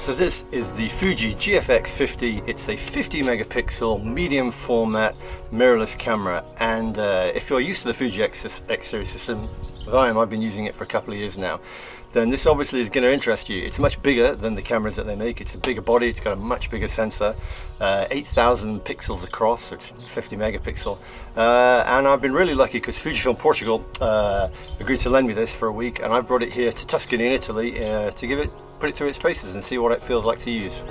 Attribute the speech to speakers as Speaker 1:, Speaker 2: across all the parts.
Speaker 1: So this is the Fuji GFX 50. It's a 50 megapixel medium format mirrorless camera, and if you're used to the Fuji X series system, as I am, I've been using it for a couple of years now, then this obviously is going to interest you. It's much bigger than the cameras that they make. It's a bigger body, it's got a much bigger sensor, 8,000 pixels across, so it's 50 megapixel. And I've been really lucky because Fujifilm Portugal agreed to lend me this for a week, and I brought it here to Tuscany in Italy to put it through its paces and see what it feels like to use.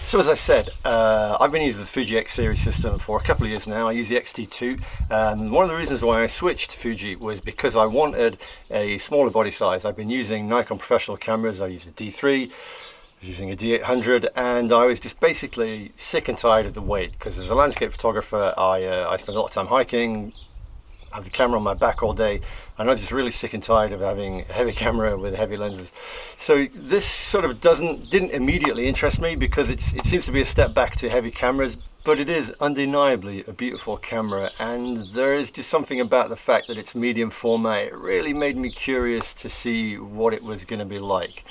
Speaker 1: So as I said, I've been using the Fuji X series system for a couple of years now. I use the X-T2, and one of the reasons why I switched to Fuji was because I wanted a smaller body size. I've been using Nikon professional cameras. I use a D3, I was using a D800, and I was just basically sick and tired of the weight, because as a landscape photographer, I spend a lot of time hiking, have the camera on my back all day, and I'm just really sick and tired of having a heavy camera with heavy lenses. So this sort of didn't immediately interest me, because it seems to be a step back to heavy cameras, but it is undeniably a beautiful camera, and there is just something about the fact that it's medium format. It really made me curious to see what it was going to be like.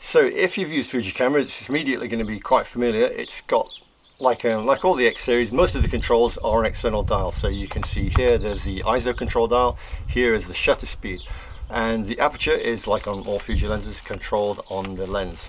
Speaker 1: So if you've used Fuji cameras, it's immediately going to be quite familiar. It's got, like all the X series, most of the controls are an external dial. So you can see here there's the ISO control dial, here is the shutter speed, and the aperture is, like on all Fuji lenses, controlled on the lens.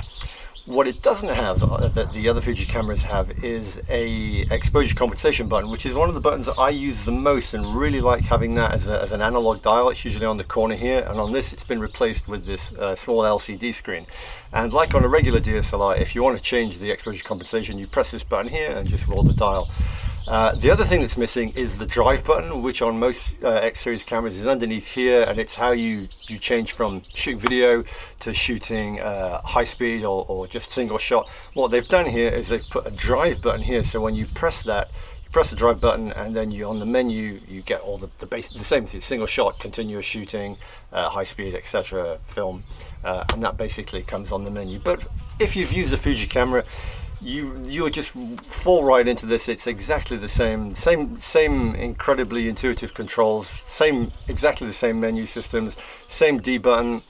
Speaker 1: What it doesn't have, that the other Fuji cameras have, is a exposure compensation button, which is one of the buttons that I use the most, and really like having that as an analog dial. It's usually on the corner here, and on this it's been replaced with this small LCD screen. And like on a regular DSLR, if you want to change the exposure compensation, you press this button here and just roll the dial. The other thing that's missing is the drive button, which on most X series cameras is underneath here, and it's how you change from shooting video to shooting high speed or just single shot. What they've done here is they've put a drive button here, so when you press that, you press the drive button, and then on the menu you get all the same thing: single shot, continuous shooting, high speed, etc., film, and that basically comes on the menu. But if you've used a Fuji camera, you'll just fall right into this. It's exactly the same incredibly intuitive controls, exactly the same menu systems, same D button,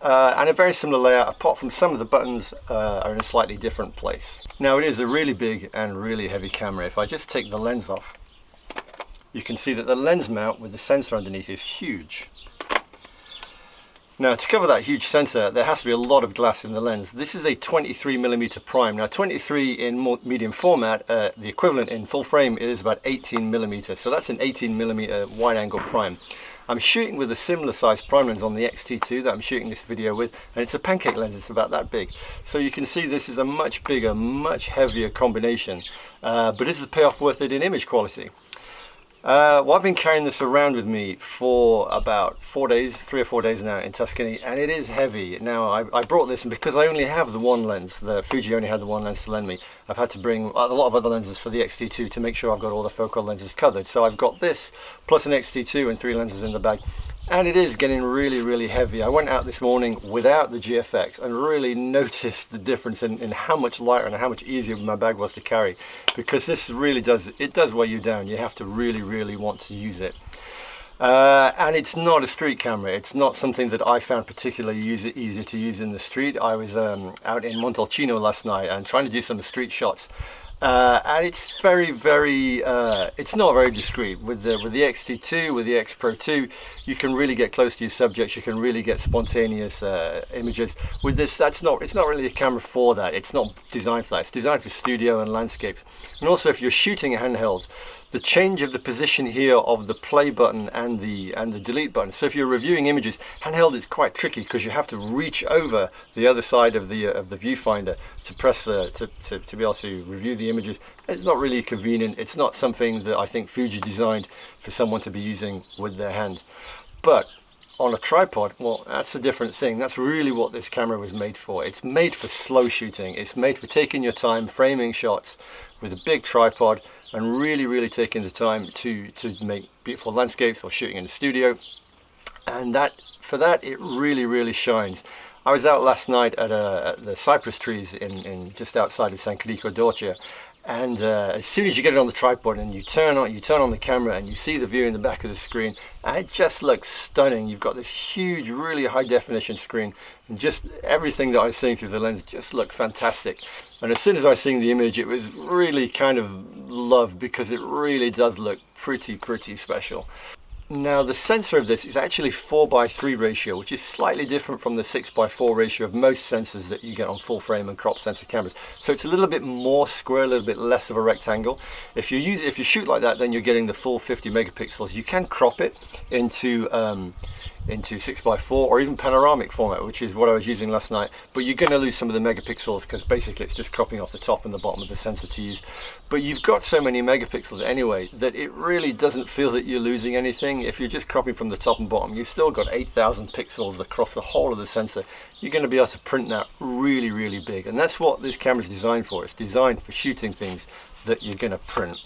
Speaker 1: and a very similar layout, apart from some of the buttons are in a slightly different place. Now, it is a really big and really heavy camera. If I just take the lens off, you can see that the lens mount with the sensor underneath is huge. Now, to cover that huge sensor, there has to be a lot of glass in the lens. This is a 23mm prime. Now, 23 in medium format, the equivalent in full frame is about 18mm. So that's an 18mm wide angle prime. I'm shooting with a similar size prime lens on the X-T2 that I'm shooting this video with, and it's a pancake lens. It's about that big. So you can see this is a much bigger, much heavier combination. But is the payoff worth it in image quality? Well, I've been carrying this around with me for about 3 or 4 days now in Tuscany, and it is heavy. Now, I brought this, and because I only have the one lens, the Fuji only had the one lens to lend me, I've had to bring a lot of other lenses for the X-T2 to make sure I've got all the focal lenses covered. So I've got this plus an X-T2 and 3 lenses in the bag, and it is getting really, really heavy. I went out this morning without the GFX and really noticed the difference in how much lighter and how much easier my bag was to carry, because this really does weigh you down. You have to really, really want to use it. And it's not a street camera. It's not something that I found particularly easy to use in the street. I was out in Montalcino last night and trying to do some street shots. And it's it's not very discreet. With the X-T2, with the X Pro 2, you can really get close to your subjects. You can really get spontaneous images. With this, it's not really a camera for that. It's not designed for that. It's designed for studio and landscapes. And also, if you're shooting a handheld, the change of the position here of the play button and the delete button. So if you're reviewing images, handheld, it's quite tricky because you have to reach over the other side of the viewfinder to press to be able to review the images. It's not really convenient. It's not something that I think Fuji designed for someone to be using with their hand. But on a tripod, well, that's a different thing. That's really what this camera was made for. It's made for slow shooting. It's made for taking your time, framing shots with a big tripod, and really taking the time to make beautiful landscapes or shooting in the studio. And for that it really shines. I was out last night at the cypress trees in just outside of San Terre, and as soon as you get it on the tripod and you turn on the camera and you see the view in the back of the screen, and it just looks stunning. You've got this huge, really high definition screen, and just everything that I was seeing through the lens just looked fantastic. And as soon as I was seeing the image, it was really kind of loved, because it really does look pretty special. Now the sensor of this is actually 4:3 ratio, which is slightly different from the 6:4 ratio of most sensors that you get on full frame and crop sensor cameras. So it's a little bit more square, a little bit less of a rectangle. If you shoot like that, then you're getting the full 50 megapixels. You can crop it into 6:4 or even panoramic format, which is what I was using last night, but you're going to lose some of the megapixels because basically it's just cropping off the top and the bottom of the sensor to use. But you've got so many megapixels anyway that it really doesn't feel that you're losing anything. If you're just cropping from the top and bottom, you've still got 8,000 pixels across the whole of the sensor. You're going to be able to print that really big, and that's what this camera is designed for. It's designed for shooting things that you're going to print.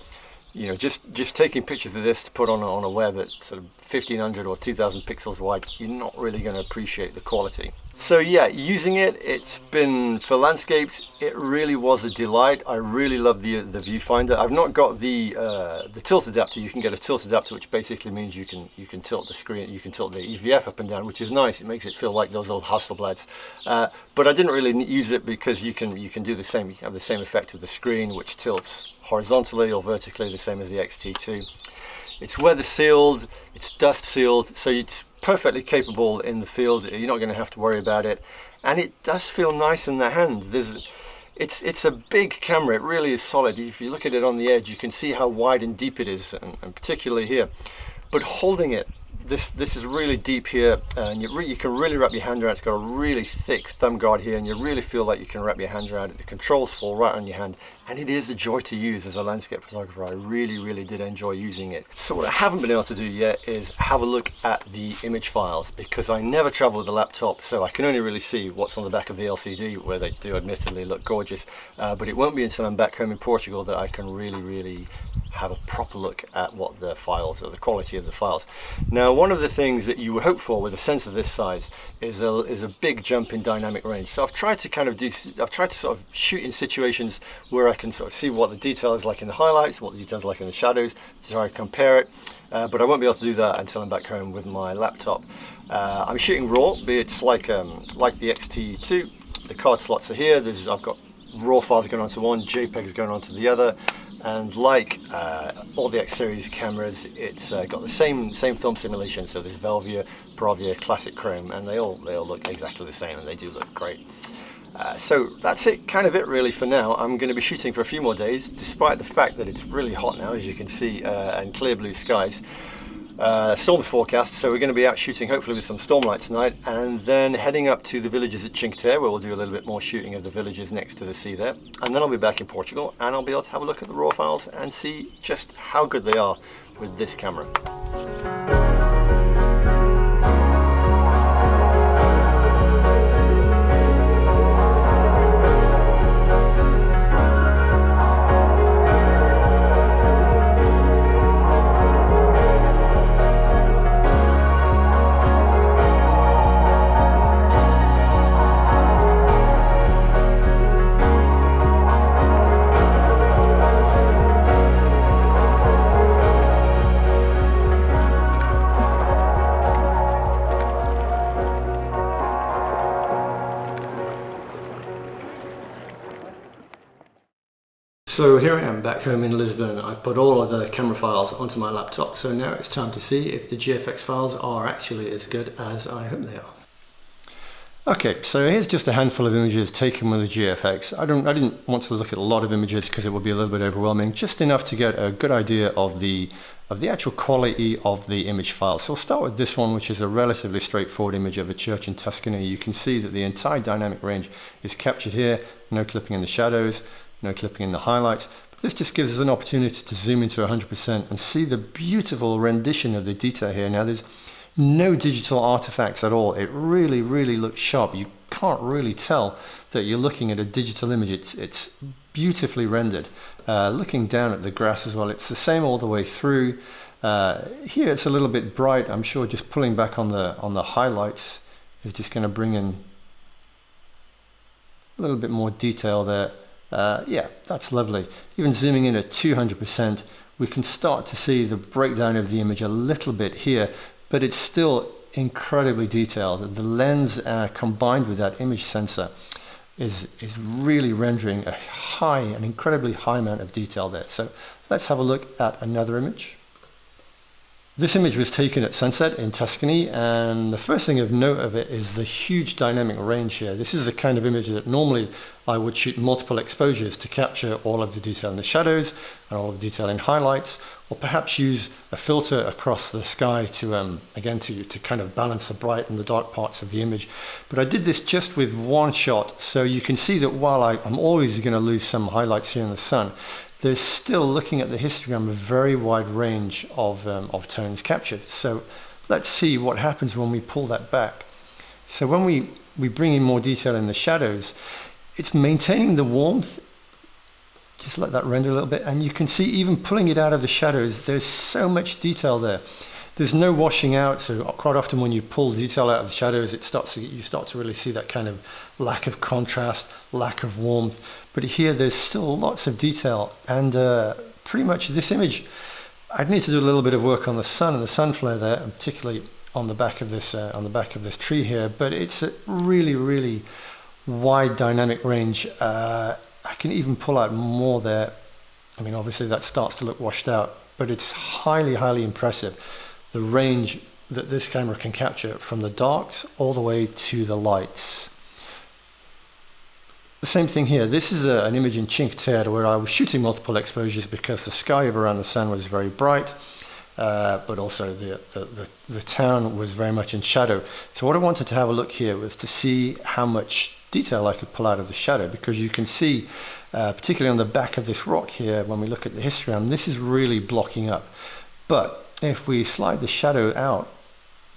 Speaker 1: You know, just taking pictures of this to put on a web at sort of 1500 or 2000 pixels wide, you're not really going to appreciate the quality. So yeah, using it's been for landscapes, it really was a delight. I really love the viewfinder. I've not got the tilt adapter. You can get a tilt adapter, which basically means you can tilt the screen, you can tilt the EVF up and down, which is nice. It makes it feel like those old Hasselblads. But I didn't really use it because you can do the same. You have the same effect with the screen, which tilts horizontally or vertically, the same as the X-T2. It's weather sealed, it's dust sealed, so it's perfectly capable in the field. You're not going to have to worry about it, and it does feel nice in the hand. It's a big camera. It really is solid. If you look at it on the edge, you can see how wide and deep it is, and particularly here. But holding it, this is really deep here, and you can really wrap your hand around it. It's got a really thick thumb guard here, and you really feel like you can wrap your hand around it. The controls fall right on your hand, and it is a joy to use as a landscape photographer. I really did enjoy using it. So what I haven't been able to do yet is have a look at the image files, because I never travel with a laptop, so I can only really see what's on the back of the LCD, where they do admittedly look gorgeous, but it won't be until I'm back home in Portugal that I can really have a proper look at what the files, or the quality of the files. Now, one of the things that you would hope for with a sensor this size is a big jump in dynamic range. So I've tried to sort of shoot in situations where I can sort of see what the detail is like in the highlights, what the detail is like in the shadows, to try and compare it. But I won't be able to do that until I'm back home with my laptop. I'm shooting RAW, but it's like the X-T2. The card slots are here. I've got RAW files going onto one, JPEGs going onto the other. And like all the X series cameras, it's got the same film simulation. So there's Velvia, Bravia, Classic Chrome, and they all look exactly the same, and they do look great. So that's kind of it really for now. I'm going to be shooting for a few more days, despite the fact that it's really hot now, as you can see, and clear blue skies. Storm forecast, so we're going to be out shooting hopefully with some stormlight tonight, and then heading up to the villages at Cinque Terre, where we'll do a little bit more shooting of the villages next to the sea there, and then I'll be back in Portugal and I'll be able to have a look at the RAW files and see just how good they are with this camera. So here I am back home in Lisbon. I've put all of the camera files onto my laptop, so now it's time to see if the GFX files are actually as good as I hope they are. Okay, so here's just a handful of images taken with the GFX. I didn't want to look at a lot of images because it would be a little bit overwhelming, just enough to get a good idea of the actual quality of the image file. So we'll start with this one, which is a relatively straightforward image of a church in Tuscany. You can see that the entire dynamic range is captured here, no clipping in the shadows, no clipping in the highlights. But this just gives us an opportunity to zoom into 100% and see the beautiful rendition of the detail here. Now there's no digital artifacts at all. It really looks sharp. You can't really tell that you're looking at a digital image. It's beautifully rendered. Looking down at the grass as well, it's the same all the way through. Here it's a little bit bright. I'm sure just pulling back on the highlights is just going to bring in
Speaker 2: a little bit more detail there. Yeah, that's lovely. Even zooming in at 200%, we can start to see the breakdown of the image a little bit here, but it's still incredibly detailed. The lens combined with that image sensor is really rendering an incredibly high amount of detail there. So let's have a look at another image. This image was taken at sunset in Tuscany, and the first thing of note of it is the huge dynamic range here. This is the kind of image that normally I would shoot multiple exposures to capture all of the detail in the shadows and all of the detail in highlights, or perhaps use a filter across the sky to again to kind of balance the bright and the dark parts of the image. But I did this just with one shot, so you can see that while I'm always going to lose some highlights here in the sun, there's still, looking at the histogram, a very wide range of tones captured. So let's see what happens when we pull that back. So when we bring in more detail in the shadows, it's maintaining the warmth. Just let that render a little bit, and you can see even pulling it out of the shadows, there's so much detail there. There's no washing out, so quite often when you pull detail out of the shadows, you start to really see that kind of lack of contrast, lack of warmth. But here there's still lots of detail, and pretty much this image, I'd need to do a little bit of work on the sun and the sun flare there, and particularly on the back of this tree here. But it's a really, really wide dynamic range. I can even pull out more there. I mean, obviously that starts to look washed out, but it's highly, highly impressive, the range that this camera can capture from the darks all the way to the lights. The same thing here. This is an image in Cinque Terre where I was shooting multiple exposures because the sky around the sun was very bright, but also the town was very much in shadow. So what I wanted to have a look here was to see how much detail I could pull out of the shadow, because you can see, particularly on the back of this rock here, when we look at the histogram, this is really blocking up. But if we slide the shadow out,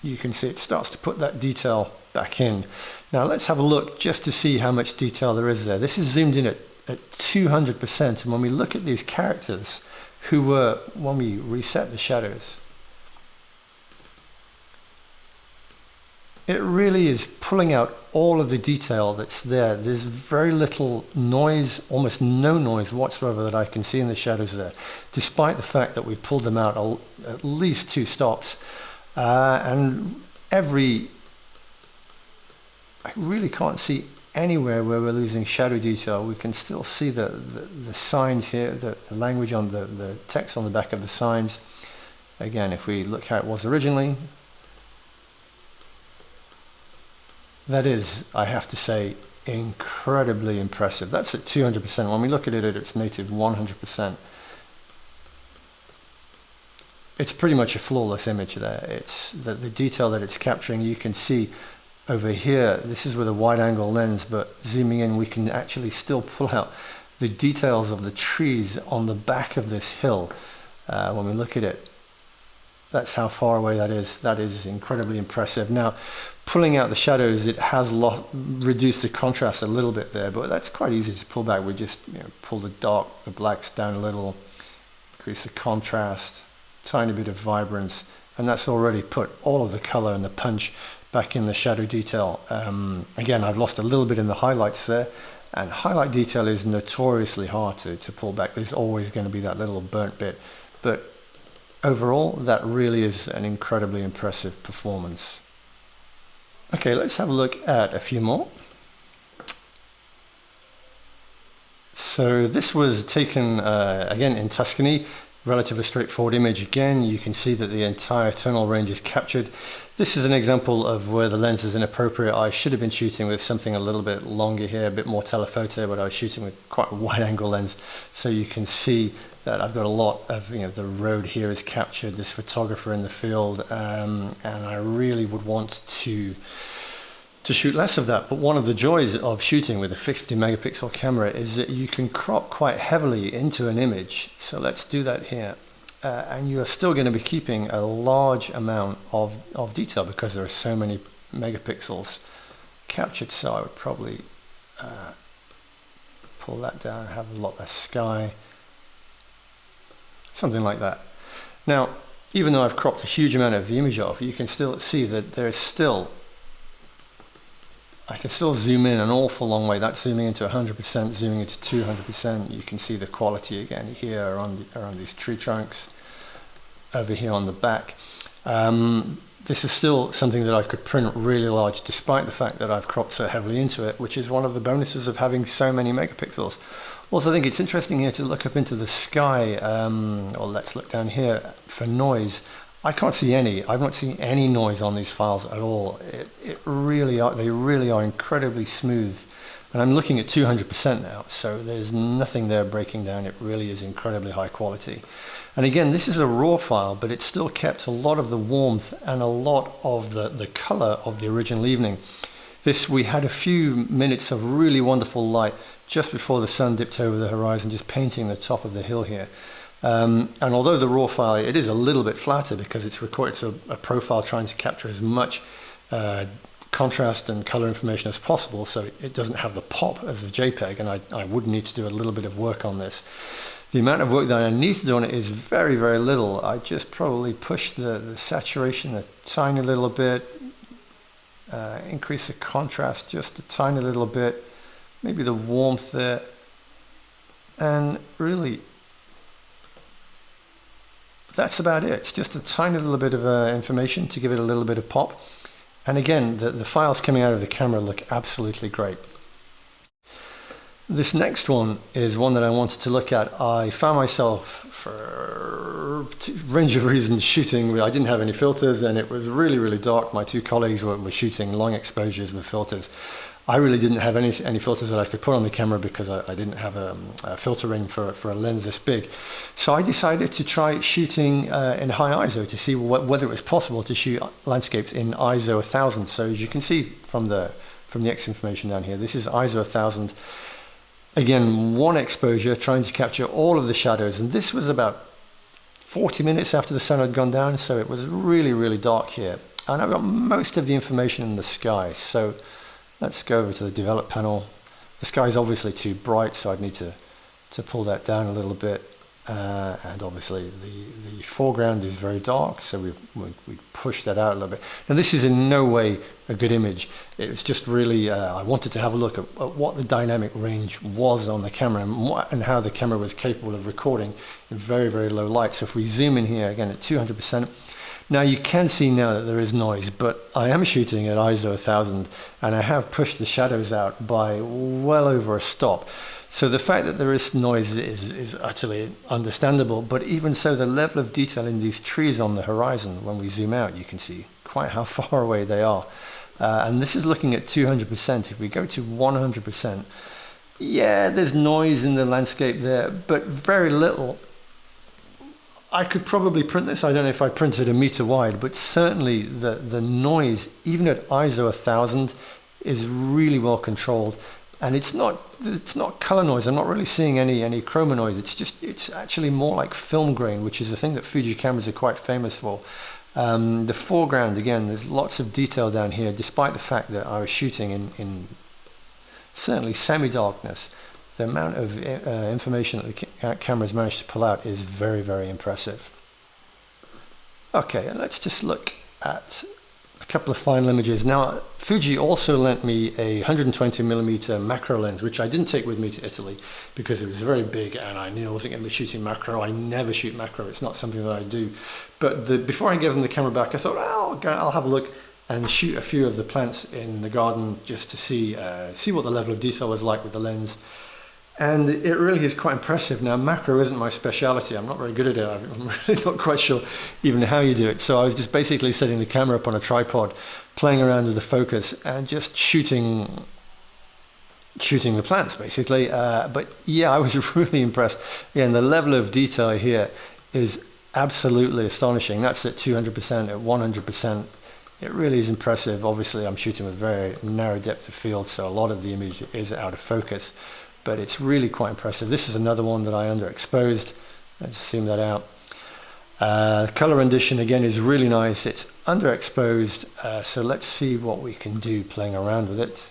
Speaker 2: you can see it starts to put that detail back in. Now let's have a look just to see how much detail there is there. This is zoomed in at 200%, and when we look at these characters who were, when we reset the shadows, it really is pulling out all of the detail that's there. There's very little noise, almost no noise whatsoever that I can see in the shadows there, despite the fact that we've pulled them out at least 2 stops. And I really can't see anywhere where we're losing shadow detail. We can still see the signs here, the language on the text on the back of the signs. Again, if we look how it was originally, that is, I have to say, incredibly impressive. That's at 200%. When we look at it at its native 100%, it's pretty much a flawless image there. It's the detail that it's capturing. You can see over here, this is with a wide angle lens, but zooming in, we can actually still pull out the details of the trees on the back of this hill. When we look at it, that's how far away that is. That is incredibly impressive. Now, pulling out the shadows, it has reduced the contrast a little bit there, but that's quite easy to pull back. We just pull the blacks down a little, increase the contrast, tiny bit of vibrance, and that's already put all of the color and the punch back in the shadow detail. Again, I've lost a little bit in the highlights there, and highlight detail is notoriously hard to pull back. There's always going to be that little burnt bit, but overall, that really is an incredibly impressive performance. Okay, let's have a look at a few more. So this was taken again in Tuscany, relatively straightforward image. Again, you can see that the entire tonal range is captured. This is an example of where the lens is inappropriate. I should have been shooting with something a little bit longer here, a bit more telephoto, but I was shooting with quite a wide angle lens. So you can see that I've got a lot of, the road here is captured, this photographer in the field, and I really would want to shoot less of that. But one of the joys of shooting with a 50 megapixel camera is that you can crop quite heavily into an image. So let's do that here. And you are still going to be keeping a large amount of detail because there are so many megapixels captured. So I would probably pull that down, have a lot less sky. Something like that. Now, even though I've cropped a huge amount of the image off, you can still see that there's still I can still zoom in an awful long way. That's zooming into 100%, zooming into 200%. You can see the quality again here around these tree trunks, over here on the back. This is still something that I could print really large despite the fact that I've cropped so heavily into it, which is one of the bonuses of having so many megapixels. Also, I think it's interesting here to look up into the sky, or let's look down here for noise. I can't see any. I've not seen any noise on these files at all. They really are incredibly smooth. And I'm looking at 200% now, so there's nothing there breaking down. It really is incredibly high quality. And again, this is a raw file, but it still kept a lot of the warmth and a lot of the color of the original evening. We had a few minutes of really wonderful light just before the sun dipped over the horizon, just painting the top of the hill here. And although the raw file, it is a little bit flatter because it's a profile trying to capture as much contrast and color information as possible, so it doesn't have the pop of the JPEG, and I would need to do a little bit of work on this. The amount of work that I need to do on it is very, very little. I just probably push the saturation a tiny little bit, increase the contrast just a tiny little bit, maybe the warmth there, and really that's about it. It's just a tiny little bit of information to give it a little bit of pop. And again, the files coming out of the camera look absolutely great. This next one is one that I wanted to look at. I found myself, for a range of reasons, shooting. I didn't have any filters and it was really, really dark. My two colleagues were shooting long exposures with filters. I really didn't have any filters that I could put on the camera because I didn't have a filter ring for a lens this big. So I decided to try shooting in high ISO to see whether it was possible to shoot landscapes in ISO 1000. So as you can see from the X information down here, this is ISO 1000. Again, one exposure trying to capture all of the shadows, and this was about 40 minutes after the sun had gone down, so it was really, really dark here. And I've got most of the information in the sky, so let's go over to the develop panel. The sky is obviously too bright, so I'd need to pull that down a little bit. And obviously the foreground is very dark, so we push that out a little bit. Now this is in no way a good image. It was just really, I wanted to have a look at what the dynamic range was on the camera and how the camera was capable of recording in very, very low light. So if we zoom in here again at 200%, now you can see now that there is noise, but I am shooting at ISO 1000 and I have pushed the shadows out by well over a stop. So the fact that there is noise is utterly understandable, but even so, the level of detail in these trees on the horizon, when we zoom out, you can see quite how far away they are. And this is looking at 200%. If we go to 100%, yeah, there's noise in the landscape there, but very little. I could probably print this. I don't know if I printed a meter wide, but certainly the noise, even at ISO 1000, is really well controlled. And it's not color noise. I'm not really seeing any chroma noise. It's actually more like film grain, which is a thing that Fuji cameras are quite famous for. The foreground, again, there's lots of detail down here, despite the fact that I was shooting in certainly semi-darkness. The amount of information that the camera's managed to pull out is very, very impressive. Okay, and let's just look at a couple of final images. Now, Fuji also lent me a 120mm macro lens, which I didn't take with me to Italy because it was very big and I knew I wasn't going to be shooting macro. I never shoot macro. It's not something that I do. But before I gave them the camera back, I thought, oh, I'll have a look and shoot a few of the plants in the garden just to see what the level of detail was like with the lens. And it really is quite impressive. Now, macro isn't my speciality. I'm not very good at it. I'm really not quite sure even how you do it. So I was just basically setting the camera up on a tripod, playing around with the focus and just shooting the plants, basically. But yeah, I was really impressed. Again, the level of detail here is absolutely astonishing. That's at 200%, at 100%. It really is impressive. Obviously, I'm shooting with very narrow depth of field, so a lot of the image is out of focus. But it's really quite impressive. This is another one that I underexposed. Let's zoom that out. Color rendition again is really nice. It's underexposed, so let's see what we can do playing around with it.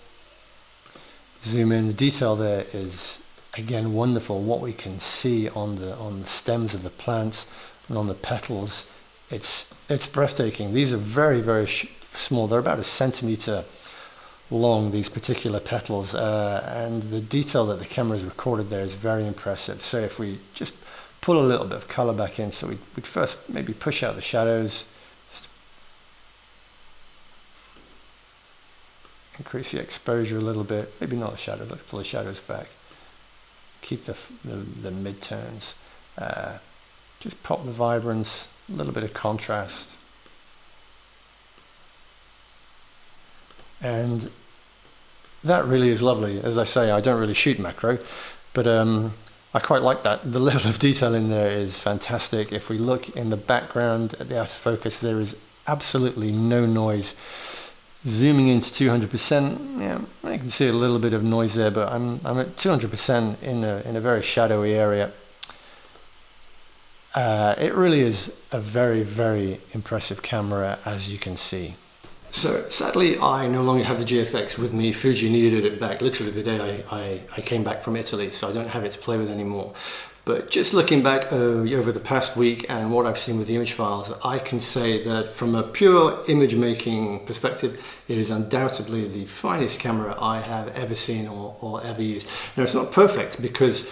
Speaker 2: Zoom in. The detail there is again wonderful. What we can see on the stems of the plants and on the petals, it's breathtaking. These are very, very small. They're about a centimeter long, these particular petals, and the detail that the camera has recorded there is very impressive. So if we just pull a little bit of color back in, so we'd first maybe push out the shadows, just increase the exposure a little bit, maybe not the shadows, let's pull the shadows back, keep the midtones, just pop the vibrance, a little bit of contrast. And that really is lovely. As I say, I don't really shoot macro, but I quite like that. The level of detail in there is fantastic. If we look in the background at the out of focus, there is absolutely no noise. Zooming into 200%, yeah, I can see a little bit of noise there, but I'm at 200% in a very shadowy area. It really is a very, very impressive camera, as you can see. So sadly, I no longer have the GFX with me. Fuji needed it back literally the day I came back from Italy, so I don't have it to play with anymore. But just looking back over the past week and what I've seen with the image files, I can say that from a pure image making perspective, it is undoubtedly the finest camera I have ever seen or ever used. Now, it's not perfect because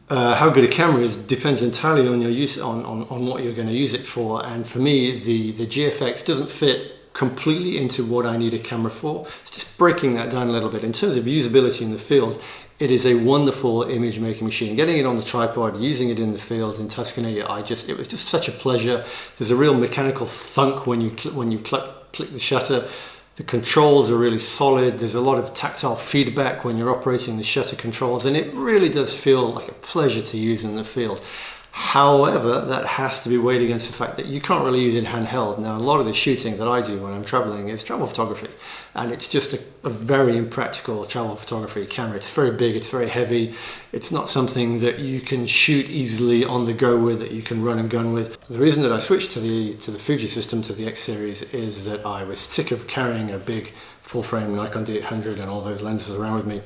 Speaker 2: how good a camera is depends entirely on your use, on what you're going to use it for. And for me, the GFX doesn't fit completely into what I need a camera for. It's just breaking that down a little bit. In terms of usability in the field, it is a wonderful image making machine. Getting it on the tripod, using it in the fields in Tuscany, it was just such a pleasure. There's a real mechanical thunk when you click the shutter. The controls are really solid. There's a lot of tactile feedback when you're operating the shutter controls, and it really does feel like a pleasure to use in the field. However, that has to be weighed against the fact that you can't really use it handheld. Now, a lot of the shooting that I do when I'm traveling is travel photography, and it's just a very impractical travel photography camera. It's very big, it's very heavy. It's not something that you can shoot easily on the go with, that you can run and gun with. The reason that I switched to the Fuji system, to the X series, is that I was sick of carrying a big full frame Nikon D800 and all those lenses around with me.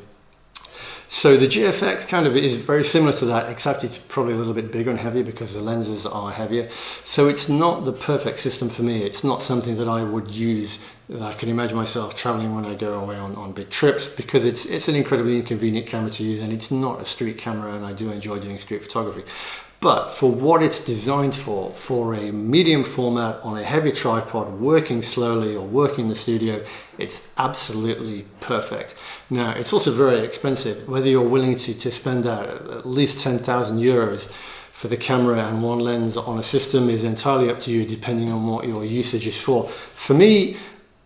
Speaker 2: So the GFX kind of is very similar to that, except it's probably a little bit bigger and heavier because the lenses are heavier. So it's not the perfect system for me. It's not something that I would use. I can imagine myself traveling when I go away on big trips, because it's an incredibly inconvenient camera to use, and it's not a street camera, and I do enjoy doing street photography. But for what it's designed for a medium format on a heavy tripod, working slowly or working in the studio, it's absolutely perfect. Now, it's also very expensive. Whether you're willing to spend out at least 10,000 euros for the camera and one lens on a system is entirely up to you, depending on what your usage is for. For me,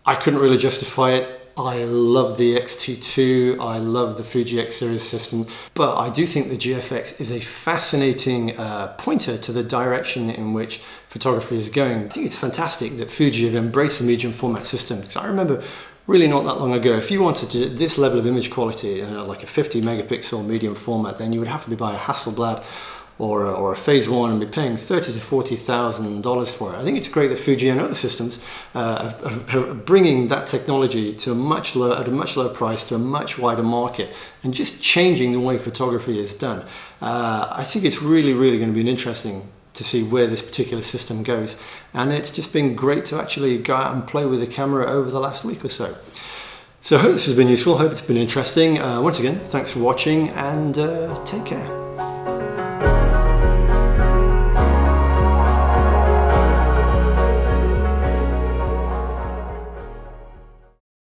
Speaker 2: I couldn't really justify it. I love the X-T2, I love the Fuji X series system, but I do think the GFX is a fascinating pointer to the direction in which photography is going. I think it's fantastic that Fuji have embraced the medium format system, because I remember really not that long ago, if you wanted this level of image quality, like a 50 megapixel medium format, then you would have to be buying a Hasselblad or a Phase 1 and be paying $30,000 to $40,000 for it. I think it's great that Fuji and other systems are bringing that technology to at a much lower price to a much wider market, and just changing the way photography is done. I think it's really, really going to be interesting to see where this particular system goes, and it's just been great to actually go out and play with the camera over the last week or so. So I hope this has been useful, I hope it's been interesting. Once again, thanks for watching, and take care.